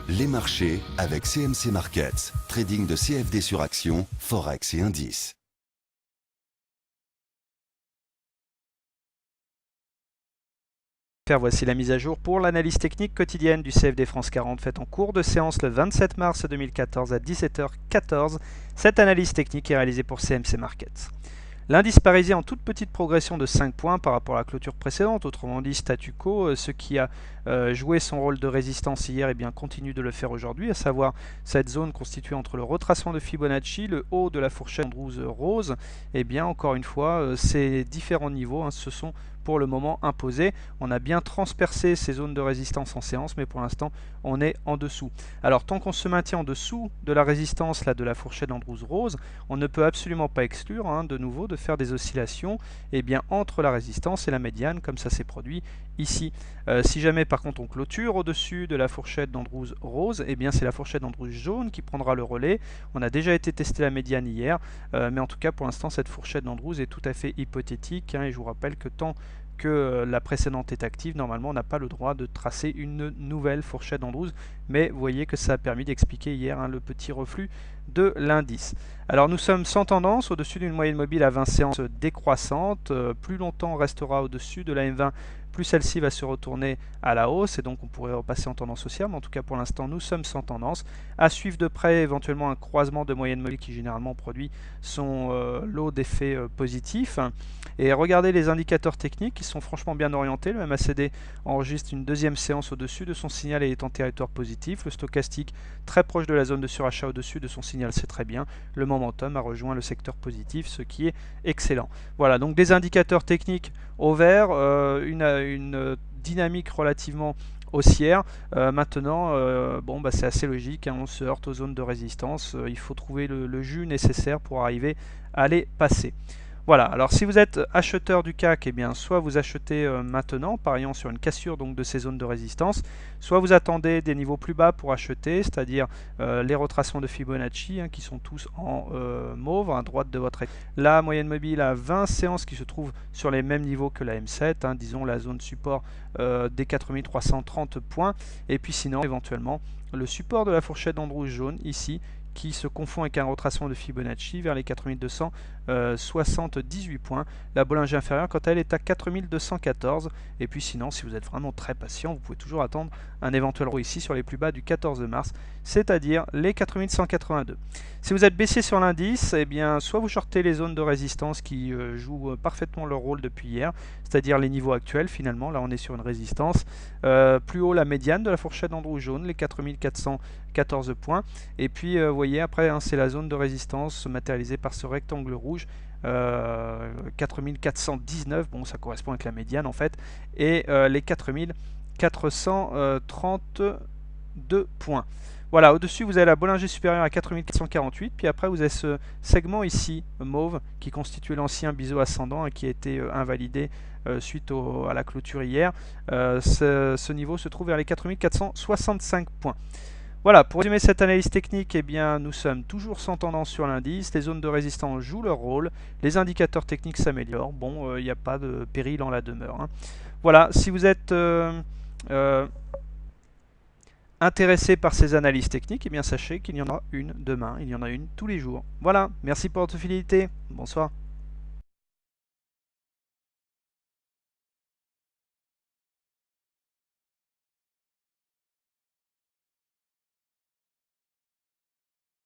Les marchés avec CMC Markets. Trading de CFD sur actions, Forex et indices. Voici la mise à jour pour l'analyse technique quotidienne du CFD France 40 faite en cours de séance le 27 mars 2014 à 17h14. Cette analyse technique est réalisée pour CMC Markets. L'indice parisien en toute petite progression de 5 points par rapport à la clôture précédente, autrement dit statu quo, ce qui a joué son rôle de résistance hier continue de le faire aujourd'hui, à savoir cette zone constituée entre le retracement de Fibonacci, le haut de la fourchette Andrews rose, encore une fois, ces différents niveaux se sont pour le moment imposés. On a bien transpercé ces zones de résistance en séance, mais pour l'instant on est en dessous. Alors tant qu'on se maintient en dessous de la résistance de la fourchette Andrews rose, on ne peut absolument pas exclure de nouveau de faire des oscillations entre la résistance et la médiane, comme ça s'est produit ici. Si jamais par contre on clôture au-dessus de la fourchette d'Andrews rose, c'est la fourchette d'Andrews jaune qui prendra le relais. On a déjà été tester la médiane hier, mais en tout cas pour l'instant cette fourchette d'Andrews est tout à fait hypothétique, et je vous rappelle que tant que la précédente est active, normalement on n'a pas le droit de tracer une nouvelle fourchette d'Andrews, mais vous voyez que ça a permis d'expliquer hier le petit reflux de l'indice. Alors nous sommes sans tendance, au-dessus d'une moyenne mobile à 20 séances décroissante, plus longtemps on restera au-dessus de la M20, plus celle-ci va se retourner à la hausse, et donc on pourrait repasser en tendance haussière, mais en tout cas pour l'instant nous sommes sans tendance. À suivre de près éventuellement un croisement de moyenne mobile qui généralement produit son lot d'effets positifs. Et regardez les indicateurs techniques qui sont franchement bien orientés. Le MACD enregistre une deuxième séance au-dessus de son signal et est en territoire positif. Le stochastique très proche de la zone de surachat au-dessus de son signal, c'est très bien. Le momentum a rejoint le secteur positif, ce qui est excellent. Voilà, donc des indicateurs techniques au vert, une dynamique relativement haussière. Maintenant, c'est assez logique, on se heurte aux zones de résistance. Il faut trouver le jus nécessaire pour arriver à les passer. Voilà, alors si vous êtes acheteur du CAC, soit vous achetez maintenant, pariant sur une cassure de ces zones de résistance, soit vous attendez des niveaux plus bas pour acheter, c'est-à-dire les retracements de Fibonacci qui sont tous en mauve à droite de votre écran. La moyenne mobile à 20 séances qui se trouve sur les mêmes niveaux que la M7, disons la zone support des 4330 points, et puis sinon éventuellement le support de la fourchette d'Andrews jaune ici, qui se confond avec un retracement de Fibonacci vers les 4278 points. La Bollinger inférieure, quant à elle, est à 4214. Et puis sinon, si vous êtes vraiment très patient, vous pouvez toujours attendre un éventuel rebond ici sur les plus bas du 14 mars, c'est-à-dire les 4182. Si vous êtes baissier sur l'indice, soit vous shortez les zones de résistance qui jouent parfaitement leur rôle depuis hier, c'est-à-dire les niveaux actuels finalement. Là, on est sur une résistance. Plus haut, la médiane de la fourchette d'Andrews jaune, les 4414 points. Et puis, vous voyez, après, c'est la zone de résistance matérialisée par ce rectangle rouge, 4419, bon, ça correspond avec la médiane en fait, et les 4432 points. Voilà, au-dessus, vous avez la Bollinger supérieure à 4448, puis après, vous avez ce segment ici, mauve, qui constituait l'ancien biseau ascendant et qui a été invalidé suite à la clôture hier. Ce niveau se trouve vers les 4465 points. Voilà, pour résumer cette analyse technique, nous sommes toujours sans tendance sur l'indice, les zones de résistance jouent leur rôle, les indicateurs techniques s'améliorent, bon, il n'y a pas de péril en la demeure. Voilà, si vous êtes intéressé par ces analyses techniques, sachez qu'il y en aura une demain, il y en a une tous les jours. Voilà, merci pour votre fidélité, bonsoir.